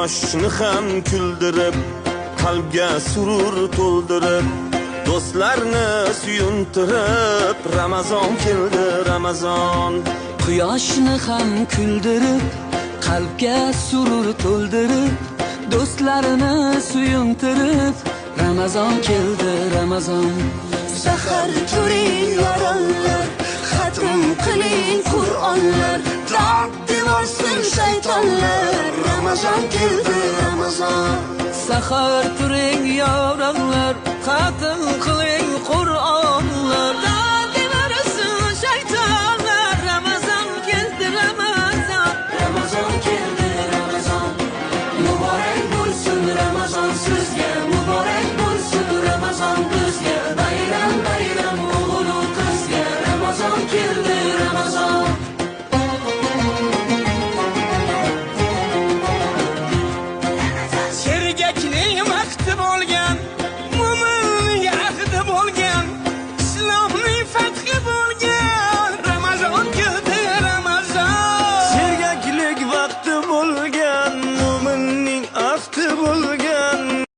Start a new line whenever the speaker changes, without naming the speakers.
quyoshni ham kuldirib, qalbga surur to'ldirib, do'stlarni suyuntirib, Ramazon keldi, Ramazon.
Quyoshni ham kuldirib, qalbga surur to'ldirib, do'stlarini suyuntirib, Ramazon keldi, Ramazon.
Sahar turing yoronlar, xatm qiling Qur'onlar, dard devorsin shaytonlar, Ramazon keldi, Ramazon.
Sahar turing yoronglar,